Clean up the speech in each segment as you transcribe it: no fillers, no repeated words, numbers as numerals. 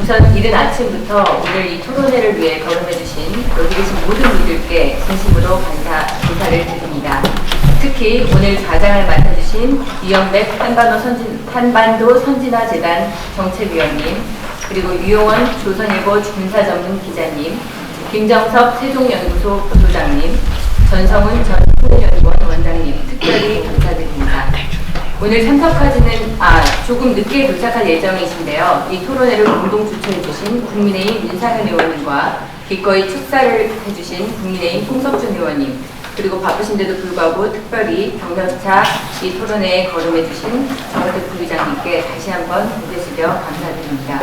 우선 이른 아침부터 오늘 이 토론회를 위해 거름해주신 여기 계신 모든 분들께 진심으로 감사를 드립니다. 특히 오늘 좌장을 맡아주신 이영백 한반도 선진화재단 정책위원님, 그리고 유용원 조선일보 군사전문 기자님, 김정섭 세종연구소 부소장님, 전성훈 전 통일연구원 원장님 특별히 감사드립니다. 오늘 참석하시는 조금 늦게 도착할 예정이신데요. 이 토론회를 공동 주최해주신 국민의힘 윤상현 의원님과 기꺼이 축사를 해주신 국민의힘 홍석준 의원님, 그리고 바쁘신데도 불구하고 특별히 격려차 이 토론회에 거름해주신 정호택 부의장님께 다시 한번 고개 숙여 감사드립니다.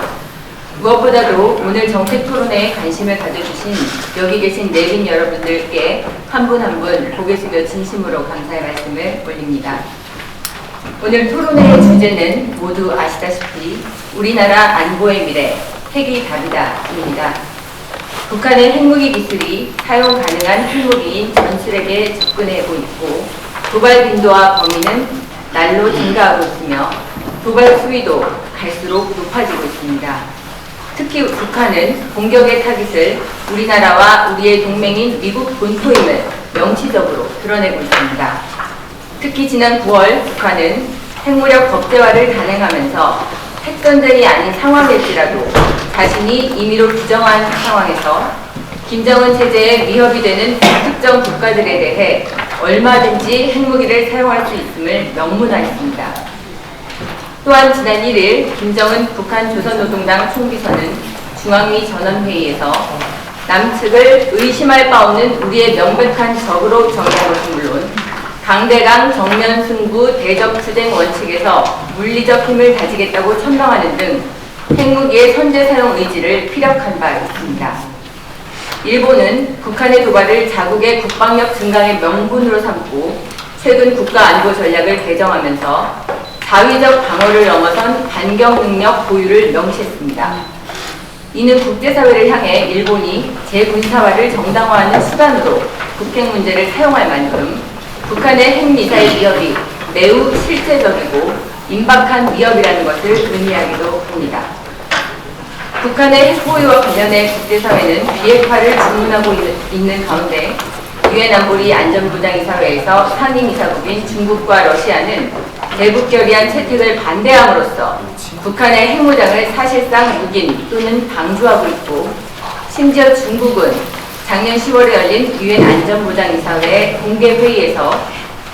무엇보다도 오늘 정책 토론회에 관심을 가져주신 여기 계신 내빈 여러분들께 한 분 한 분 고개 숙여 진심으로 감사의 말씀을 올립니다. 오늘 토론회의 주제는 모두 아시다시피 우리나라 안보의 미래, 핵이 답이다입니다. 북한의 핵무기 기술이 사용 가능한 핵무기인 전술핵에 접근하고 있고 도발 빈도와 범위는 날로 증가하고 있으며 도발 수위도 갈수록 높아지고 있습니다. 특히 북한은 공격의 타깃을 우리나라와 우리의 동맹인 미국 본토임을 명시적으로 드러내고 있습니다. 특히 지난 9월 북한은 핵무력 법제화를 단행하면서 핵전쟁이 아닌 상황일지라도 자신이 임의로 규정한 상황에서 김정은 체제에 위협이 되는 특정 국가들에 대해 얼마든지 핵무기를 사용할 수 있음을 명문화했습니다. 또한 지난 1일 김정은 북한 조선노동당 총비서는 중앙위 전원회의에서 남측을 의심할 바 없는 우리의 명백한 적으로 정의한 것은 물론 강대강 정면 승부 대적 투쟁 원칙에서 물리적 힘을 다지겠다고 천명하는 등 핵무기의 선제 사용 의지를 피력한 바 있습니다. 일본은 북한의 도발을 자국의 국방력 증강의 명분으로 삼고 최근 국가안보 전략을 개정하면서 자위적 방어를 넘어선 반경 능력 보유를 명시했습니다. 이는 국제사회를 향해 일본이 재군사화를 정당화하는 수단으로 북핵 문제를 사용할 만큼 북한의 핵미사일 위협이 매우 실제적이고 임박한 위협이라는 것을 의미하기도 합니다. 북한의 핵보유와 관련해 국제사회는 비핵화를 주문하고 있는 가운데 유엔 안보리 안전보장이사회에서 상임이사국인 중국과 러시아는 대북결의안 채택을 반대함으로써 북한의 핵무장을 사실상 묵인 또는 방조하고 있고, 심지어 중국은 작년 10월에 열린 유엔 안전보장이사회 공개회의에서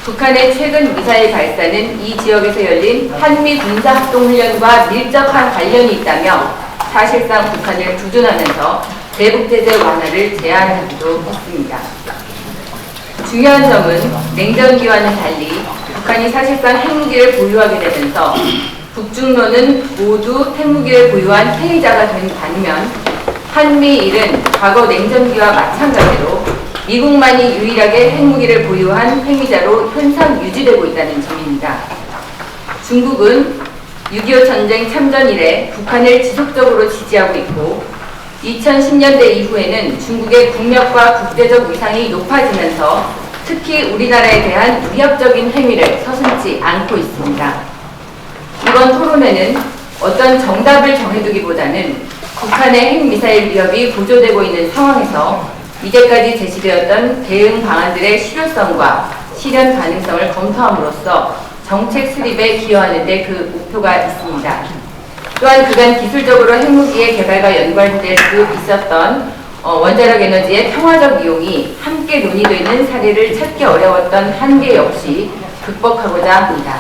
북한의 최근 미사일 발사는 이 지역에서 열린 한미 군사합동훈련과 밀접한 관련이 있다며 사실상 북한을 두둔하면서 대북제재 완화를 제안하기도 했습니다. 중요한 점은 냉전기와는 달리 북한이 사실상 핵무기를 보유하게 되면서 북중로는 모두 핵무기를 보유한 패의자가 된 반면 한미일은 과거 냉전기와 마찬가지로 미국만이 유일하게 핵무기를 보유한 핵미자로 현상 유지되고 있다는 점입니다. 중국은 6.25 전쟁 참전 이래 북한을 지속적으로 지지하고 있고 2010년대 이후에는 중국의 국력과 국제적 위상이 높아지면서 특히 우리나라에 대한 위협적인 행위를 서슴지 않고 있습니다. 이번 토론회는 어떤 정답을 정해두기보다는 북한의 핵미사일 위협이 고조되고 있는 상황에서 이제까지 제시되었던 대응 방안들의 실효성과 실현 가능성을 검토함으로써 정책 수립에 기여하는 데 그 목표가 있습니다. 또한 그간 기술적으로 핵무기의 개발과 연관될 수 있었던 원자력 에너지의 평화적 이용이 함께 논의되는 사례를 찾기 어려웠던 한계 역시 극복하고자 합니다.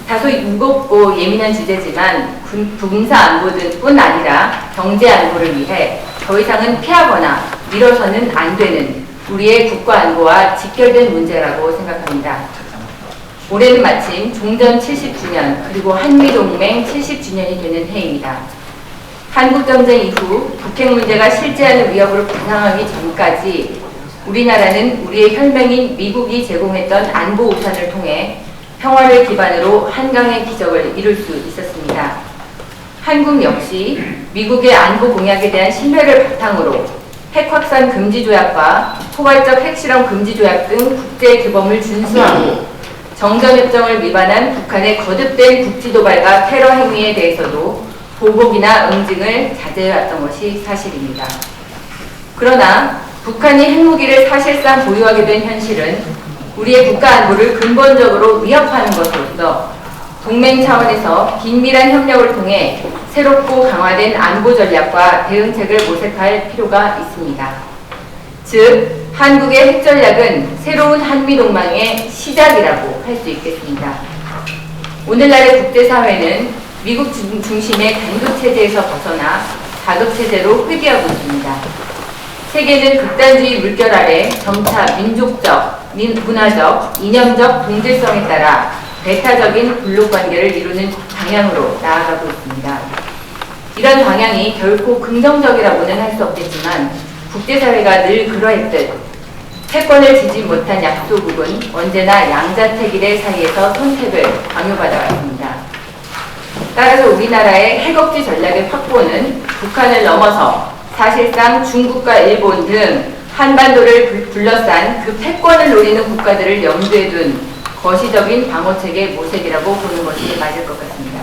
다소 무겁고 예민한 주제지만 군사 안보뿐 아니라 경제 안보를 위해 더 이상은 피하거나 미뤄서는 안 되는 우리의 국가 안보와 직결된 문제라고 생각합니다. 올해는 마침 종전 70주년 그리고 한미동맹 70주년이 되는 해입니다. 한국전쟁 이후 북핵 문제가 실제하는 위협으로 부상하기 전까지 우리나라는 우리의 혈맹인 미국이 제공했던 안보 우산을 통해 평화를 기반으로 한강의 기적을 이룰 수 있었습니다. 한국 역시 미국의 안보 공약에 대한 신뢰를 바탕으로 핵 확산 금지 조약과 포괄적 핵실험 금지 조약 등 국제 규범을 준수하고 정전협정을 위반한 북한의 거듭된 국지도발과 테러 행위에 대해서도 보복이나 응징을 자제해왔던 것이 사실입니다. 그러나 북한이 핵무기를 사실상 보유하게 된 현실은 우리의 국가 안보를 근본적으로 위협하는 것으로서 동맹 차원에서 긴밀한 협력을 통해 새롭고 강화된 안보 전략과 대응책을 모색할 필요가 있습니다. 즉, 한국의 핵 전략은 새로운 한미동맹의 시작이라고 할 수 있겠습니다. 오늘날의 국제사회는 미국 중심의 단독체제에서 벗어나 다독체제로 회귀하고 있습니다. 세계는 극단주의 물결 아래 점차 민족적, 문화적, 이념적 동질성에 따라 배타적인 블록 관계를 이루는 방향으로 나아가고 있습니다. 이런 방향이 결코 긍정적이라고는 할 수 없겠지만 국제사회가 늘 그러했듯 패권을 지지 못한 약소국은 언제나 양자택일의 사이에서 선택을 강요받아왔습니다. 따라서 우리나라의 핵억지 전략의 확보는 북한을 넘어서 사실상 중국과 일본 등 한반도를 둘러싼 그 패권을 노리는 국가들을 염두에 둔 거시적인 방어책의 모색이라고 보는 것이 맞을 것 같습니다.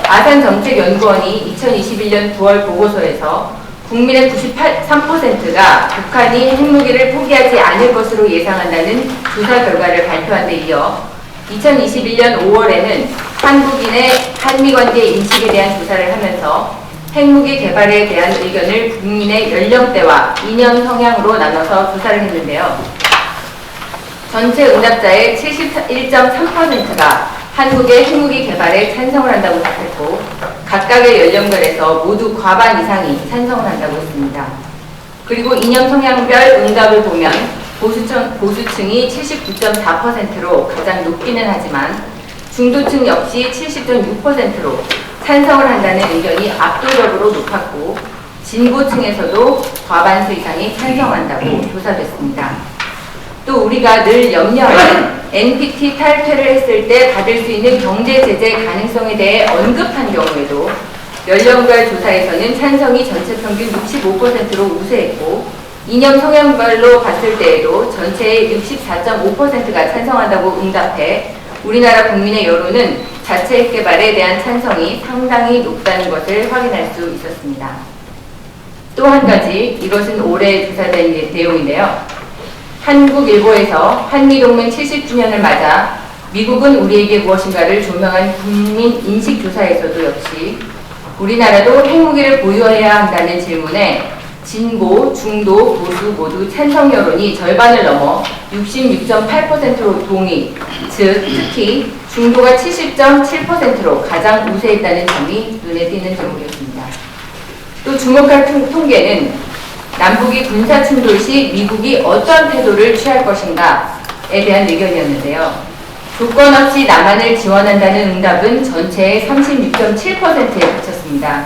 아산정책연구원이 2021년 9월 보고서에서 국민의 93%가 북한이 핵무기를 포기하지 않을 것으로 예상한다는 조사 결과를 발표한 데 이어 2021년 5월에는 한국인의 한미관계 인식에 대한 조사를 하면서 핵무기 개발에 대한 의견을 국민의 연령대와 이념 성향으로 나눠서 조사를 했는데요. 전체 응답자의 71.3%가 한국의 핵무기 개발에 찬성을 한다고 답했고 각각의 연령별에서 모두 과반 이상이 찬성을 한다고 했습니다. 그리고 이념 성향별 응답을 보면 보수층이 79.4%로 가장 높기는 하지만 중도층 역시 70.6%로 찬성을 한다는 의견이 압도적으로 높았고 진보층에서도 과반수 이상이 찬성한다고 조사됐습니다. 또 우리가 늘 염려하는 NPT 탈퇴를 했을 때 받을 수 있는 경제 제재 가능성에 대해 언급한 경우에도 연령별 조사에서는 찬성이 전체 평균 65%로 우세했고 이념 성향별로 봤을 때에도 전체의 64.5%가 찬성한다고 응답해 우리나라 국민의 여론은 자체 핵 개발에 대한 찬성이 상당히 높다는 것을 확인할 수 있었습니다. 또 한 가지, 이것은 올해 조사된 내용인데요. 한국일보에서 한미동맹 70주년을 맞아 미국은 우리에게 무엇인가를 조명한 국민 인식조사에서도 역시 우리나라도 핵무기를 보유해야 한다는 질문에 진보, 중도, 보수 모두 찬성 여론이 절반을 넘어 66.8%로 동의, 즉 특히 중도가 70.7%로 가장 우세했다는 점이 눈에 띄는 대목이었습니다. 또 주목할 통계는 남북이 군사 충돌 시 미국이 어떤 태도를 취할 것인가에 대한 의견이었는데요. 조건 없이 남한을 지원한다는 응답은 전체의 36.7%에 그쳤습니다.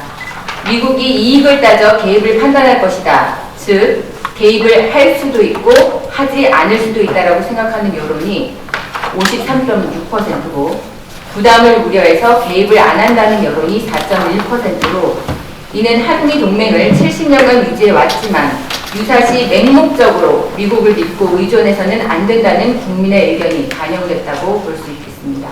미국이 이익을 따져 개입을 판단할 것이다. 즉, 개입을 할 수도 있고 하지 않을 수도 있다고 생각하는 여론이 53.6%고 부담을 우려해서 개입을 안 한다는 여론이 4.1%로 이는 한미 동맹을 70년간 유지해왔지만 유사시 맹목적으로 미국을 믿고 의존해서는 안 된다는 국민의 의견이 반영됐다고 볼 수 있겠습니다.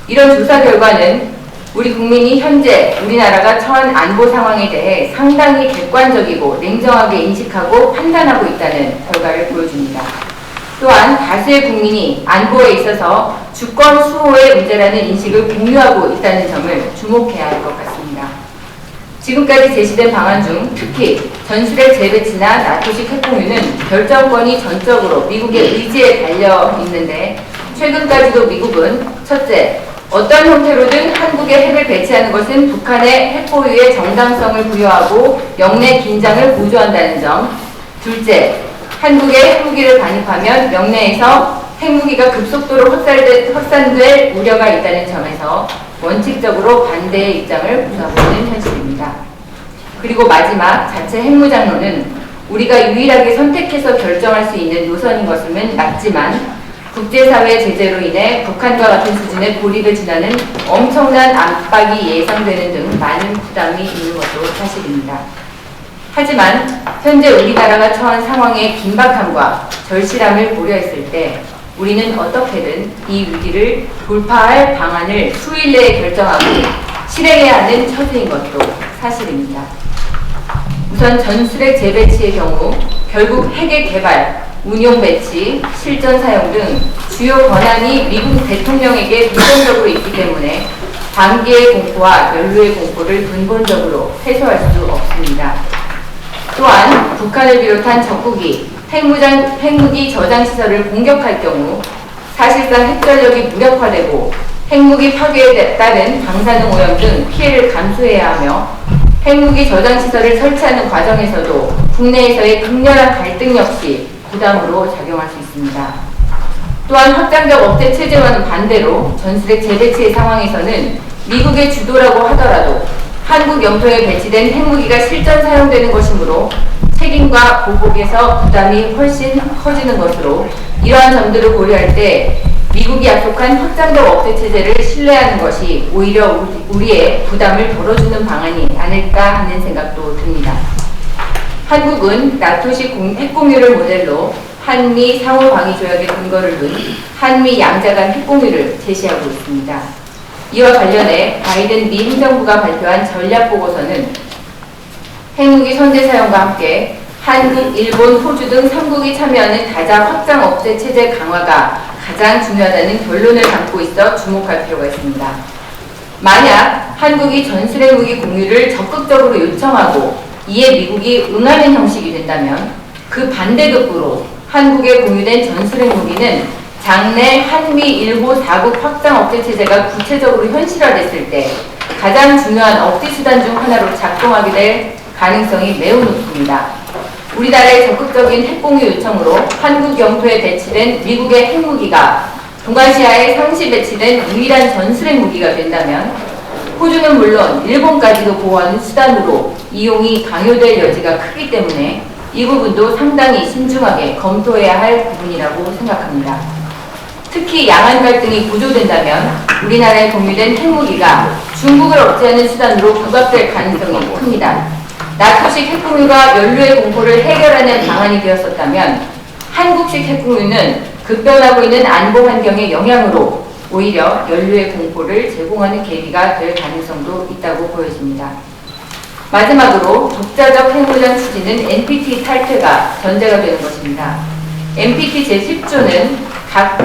이런 조사 결과는 우리 국민이 현재 우리나라가 처한 안보 상황에 대해 상당히 객관적이고 냉정하게 인식하고 판단하고 있다는 결과를 보여줍니다. 또한 다수의 국민이 안보에 있어서 주권 수호의 문제라는 인식을 공유하고 있다는 점을 주목해야 할 것 같습니다. 지금까지 제시된 방안 중 특히 전술핵 재배치나 나토식 핵공유는 결정권이 전적으로 미국의 의지에 달려 있는데 최근까지도 미국은 첫째, 어떤 형태로든 한국에 핵을 배치하는 것은 북한의 핵 보유의 정당성을 부여하고 영내 긴장을 고조한다는 점. 둘째, 한국에 핵무기를 반입하면 영내에서 핵무기가 급속도로 확산될 우려가 있다는 점에서 원칙적으로 반대의 입장을 보이고 있는 현실입니다. 그리고 마지막, 자체 핵무장론은 우리가 유일하게 선택해서 결정할 수 있는 노선인 것은 맞지만 국제사회 제재로 인해 북한과 같은 수준의 고립에 지나는 엄청난 압박이 예상되는 등 많은 부담이 있는 것도 사실입니다. 하지만 현재 우리나라가 처한 상황의 긴박함과 절실함을 고려했을 때 우리는 어떻게든 이 위기를 돌파할 방안을 수일 내에 결정하고 실행해야 하는 처지인 것도 사실입니다. 우선 전술핵 재배치의 경우 결국 핵의 개발, 운용 배치, 실전 사용 등 주요 권한이 미국 대통령에게 우선적으로 있기 때문에 반기의 공포와 연루의 공포를 근본적으로 해소할 수 없습니다. 또한 북한을 비롯한 적국이 핵무기 저장시설을 공격할 경우 사실상 핵전력이 무력화되고 핵무기 파괴에 따른 방사능 오염 등 피해를 감수해야 하며 핵무기 저장시설을 설치하는 과정에서도 국내에서의 극렬한 갈등 역시 부담으로 작용할 수 있습니다. 또한 확장적 억제 체제와는 반대로 전술핵 재배치의 상황에서는 미국의 주도라고 하더라도 한국 영토에 배치된 핵무기가 실전 사용되는 것이므로 책임과 보복에서 부담이 훨씬 커지는 것으로 이러한 점들을 고려할 때 미국이 약속한 확장적 억제 체제를 신뢰하는 것이 오히려 우리의 부담을 덜어주는 방안이 아닐까 하는 생각도 듭니다. 한국은 나토식 핵공유를 모델로 한미 상호방위조약의 근거를 둔 한미 양자 간 핵공유를 제시하고 있습니다. 이와 관련해 바이든 미 행정부가 발표한 전략보고서는 핵무기 선제 사용과 함께 한국, 일본, 호주 등 3국이 참여하는 다자 확장 억제 체제 강화가 가장 중요하다는 결론을 담고 있어 주목할 필요가 있습니다. 만약 한국이 전술핵 무기 공유를 적극적으로 요청하고 이에 미국이 응하는 형식이 된다면 그 반대급부로 한국에 공유된 전술핵 무기는 장래 한미 일호 4국 확장 억제 체제가 구체적으로 현실화됐을 때 가장 중요한 억제 수단 중 하나로 작동하게 될 가능성이 매우 높습니다. 우리나라의 적극적인 핵공유 요청으로 한국 영토에 배치된 미국의 핵무기가 동아시아에 상시 배치된 유일한 전술핵 무기가 된다면 호주는 물론 일본까지도 보호하는 수단으로 이용이 강요될 여지가 크기 때문에 이 부분도 상당히 신중하게 검토해야 할 부분이라고 생각합니다. 특히 양안 갈등이 고조된다면 우리나라에 공유된 핵무기가 중국을 억제하는 수단으로 부각될 가능성이 큽니다. 나토식 핵공유가 연루의 공포를 해결하는 방안이 되었었다면 한국식 핵공유는 급변하고 있는 안보 환경의 영향으로 오히려 연루의 공포를 제공하는 계기가 될 가능성도 있다고 보여집니다. 마지막으로 독자적 핵무장 추진은 NPT 탈퇴가 전제가 되는 것입니다. NPT 제10조는 각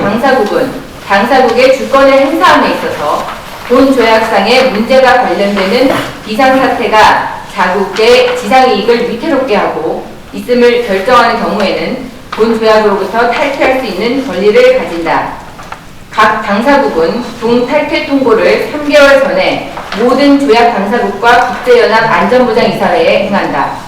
당사국의 주권을 행사함에 있어서 본 조약상의 문제가 관련되는 비상사태가 자국의 지상이익을 위태롭게 하고 있음을 결정하는 경우에는 본 조약으로부터 탈퇴할 수 있는 권리를 가진다. 각 당사국은 동탈퇴 통보를 3개월 전에 모든 조약 당사국과 국제연합 안전보장이사회에 행한다.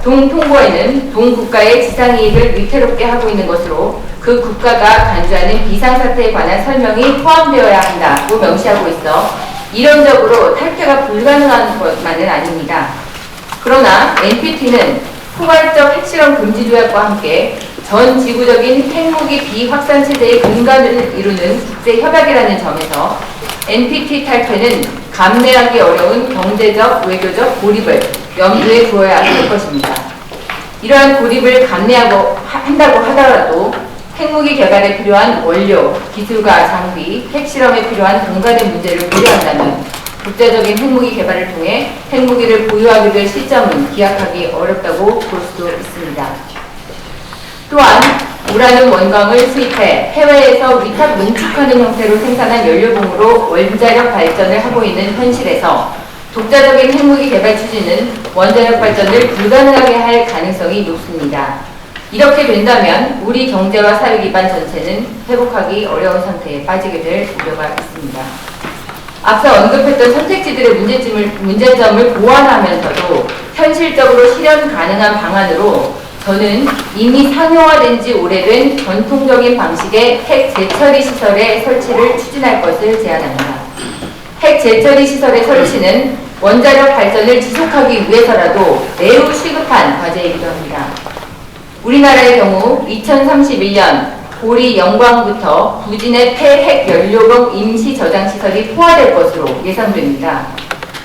동통보에는 동국가의 지상이익을 위태롭게 하고 있는 것으로 그 국가가 간주하는 비상사태에 관한 설명이 포함되어야 한다고 명시하고 있어 이론적으로 탈퇴가 불가능한 것만은 아닙니다. 그러나 NPT는 포괄적 핵실험 금지 조약과 함께 전 지구적인 핵무기 비확산 체제의 근간을 이루는 국제 협약이라는 점에서 NPT 탈퇴는 감내하기 어려운 경제적, 외교적 고립을 염두에 두어야 할 것입니다. 이러한 고립을 감내하고 한다고 하더라도 핵무기 개발에 필요한 원료, 기술과 장비, 핵실험에 필요한 근간의 문제를 고려한다면 국제적인 핵무기 개발을 통해 핵무기를 보유하게 될 시점은 기약하기 어렵다고 볼 수도 있습니다. 또한 우라늄 원광을 수입해 해외에서 위탁 농축하는 형태로 생산한 연료봉으로 원자력 발전을 하고 있는 현실에서 독자적인 핵무기 개발 추진은 원자력 발전을 불가능하게 할 가능성이 높습니다. 이렇게 된다면 우리 경제와 사회 기반 전체는 회복하기 어려운 상태에 빠지게 될 우려가 있습니다. 앞서 언급했던 선택지들의 문제점을 보완하면서도 현실적으로 실현 가능한 방안으로 저는 이미 상용화된 지 오래된 전통적인 방식의 핵 재처리 시설의 설치를 추진할 것을 제안합니다. 핵 재처리 시설의 설치는 원자력 발전을 지속하기 위해서라도 매우 시급한 과제이기도 합니다. 우리나라의 경우 2031년 고리 영광부터 부진의 폐핵 연료봉 임시 저장 시설이 포화될 것으로 예상됩니다.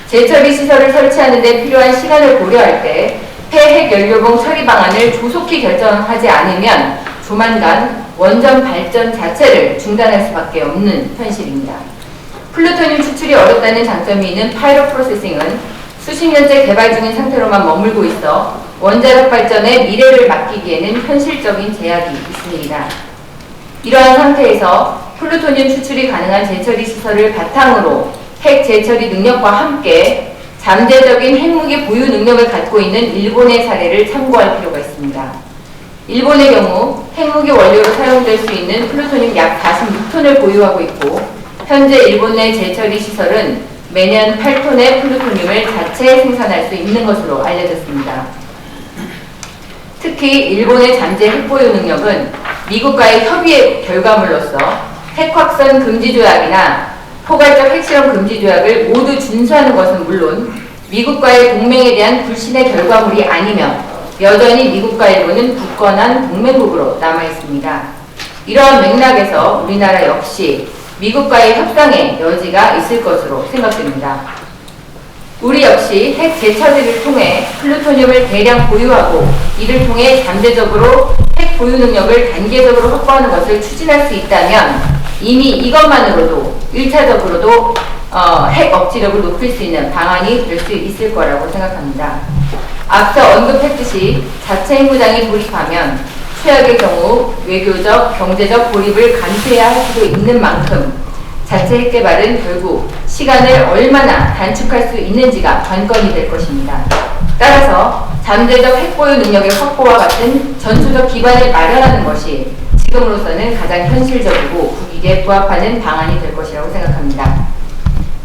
재처리 시설을 설치하는 데 필요한 시간을 고려할 때 폐핵 연료봉 처리 방안을 조속히 결정하지 않으면 조만간 원전 발전 자체를 중단할 수밖에 없는 현실입니다. 플루토늄 추출이 어렵다는 장점이 있는 파이로 프로세싱은 수십 년째 개발 중인 상태로만 머물고 있어 원자력 발전의 미래를 맡기기에는 현실적인 제약이 있습니다. 이러한 상태에서 플루토늄 추출이 가능한 재처리 시설을 바탕으로 핵 재처리 능력과 함께 잠재적인 핵무기 보유 능력을 갖고 있는 일본의 사례를 참고할 필요가 있습니다. 일본의 경우 핵무기 원료로 사용될 수 있는 플루토늄 약 46톤을 보유하고 있고 현재 일본 내 재처리 시설은 매년 8톤의 플루토늄을 자체 생산할 수 있는 것으로 알려졌습니다. 특히 일본의 잠재 핵보유 능력은 미국과의 협의의 결과물로서 핵확산 금지 조약이나 포괄적 핵실험 금지 조약을 모두 준수하는 것은 물론 미국과의 동맹에 대한 불신의 결과물이 아니며 여전히 미국과 일본은 굳건한 동맹국으로 남아있습니다. 이러한 맥락에서 우리나라 역시 미국과의 협상의 여지가 있을 것으로 생각됩니다. 우리 역시 핵 재처리를 통해 플루토늄을 대량 보유하고 이를 통해 잠재적으로 핵 보유 능력을 단계적으로 확보하는 것을 추진할 수 있다면 이미 이것만으로도 1차적으로도 핵 억지력을 높일 수 있는 방안이 될 수 있을 거라고 생각합니다. 앞서 언급했듯이 자체 핵무장에 돌입하면 최악의 경우 외교적, 경제적 고립을 감수해야 할 수도 있는 만큼 자체 핵 개발은 결국 시간을 얼마나 단축할 수 있는지가 관건이 될 것입니다. 따라서 잠재적 핵보유 능력의 확보와 같은 전투적 기반을 마련하는 것이 지금으로서는 가장 현실적이고 국익에 부합하는 방안이 될 것이라고 생각합니다.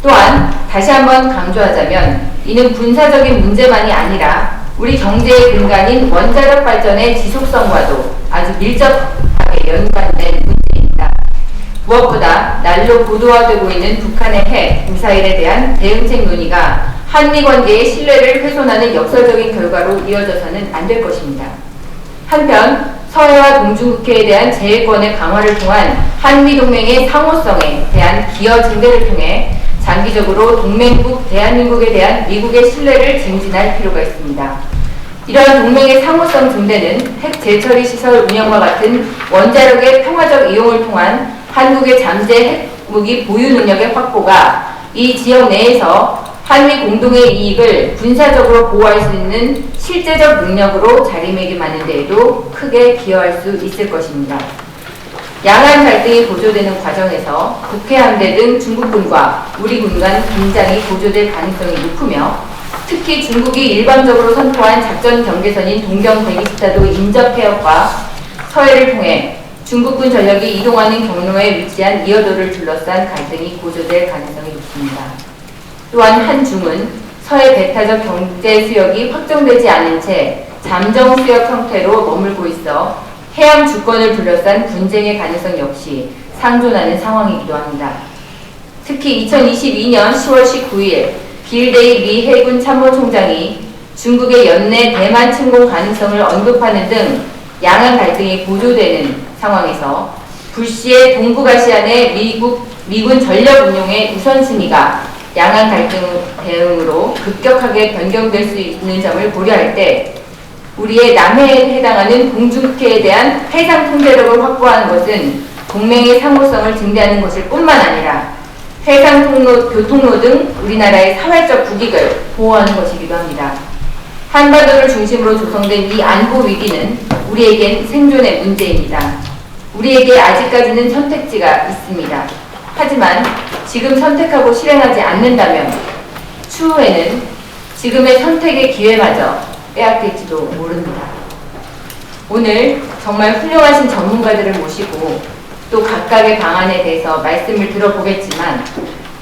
또한 다시 한번 강조하자면 이는 군사적인 문제만이 아니라 우리 경제의 근간인 원자력 발전의 지속성과도 아주 밀접하게 연관된 문제입니다. 무엇보다 날로 고도화되고 있는 북한의 핵, 미사일에 대한 대응책 논의가 한미 관계의 신뢰를 훼손하는 역설적인 결과로 이어져서는 안 될 것입니다. 한편 서해와 동중국해에 대한 제해권의 강화를 통한 한미 동맹의 상호성에 대한 기여 증대를 통해 장기적으로 동맹국 대한민국에 대한 미국의 신뢰를 증진할 필요가 있습니다. 이러한 동맹의 상호성 증대는 핵 재처리 시설 운영과 같은 원자력의 평화적 이용을 통한 한국의 잠재 핵무기 보유 능력의 확보가 이 지역 내에서 한미 공동의 이익을 군사적으로 보호할 수 있는 실제적 능력으로 자리매김하는 데에도 크게 기여할 수 있을 것입니다. 양안 갈등이 고조되는 과정에서 북해함대 등 중국군과 우리 군 간 긴장이 고조될 가능성이 높으며 특히 중국이 일방적으로 선포한 작전 경계선인 동경 120사도 인접해역과 서해를 통해 중국군 전력이 이동하는 경로에 위치한 이어도를 둘러싼 갈등이 고조될 가능성이 높습니다. 또한 한중은 서해 배타적 경제 수역이 확정되지 않은 채 잠정 수역 형태로 머물고 있어 해양 주권을 둘러싼 분쟁의 가능성 역시 상존하는 상황이기도 합니다. 특히 2022년 10월 19일 빌데이 리 해군 참모총장이 중국의 연내 대만 침공 가능성을 언급하는 등 양안 갈등이 고조되는 상황에서 불시에 동북아시아 내 미군 전력 운용의 우선순위가 양안 갈등 대응으로 급격하게 변경될 수 있는 점을 고려할 때 우리의 남해에 해당하는 동중국해에 대한 해상 통제력을 확보하는 것은 동맹의 상호성을 증대하는 것일 뿐만 아니라 해상 통로, 교통로 등 우리나라의 사회적 국익을 보호하는 것이기도 합니다. 한반도를 중심으로 조성된 이 안보 위기는 우리에겐 생존의 문제입니다. 우리에게 아직까지는 선택지가 있습니다. 하지만 지금 선택하고 실행하지 않는다면 추후에는 지금의 선택의 기회마저 빼앗길지도 모릅니다. 오늘 정말 훌륭하신 전문가들을 모시고 또 각각의 방안에 대해서 말씀을 들어보겠지만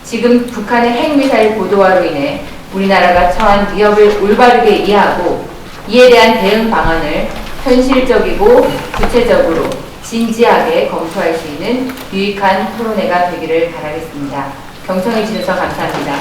지금 북한의 핵미사일 고도화로 인해 우리나라가 처한 위협을 올바르게 이해하고 이에 대한 대응 방안을 현실적이고 구체적으로 진지하게 검토할 수 있는 유익한 토론회가 되기를 바라겠습니다. 경청해 주셔서 감사합니다.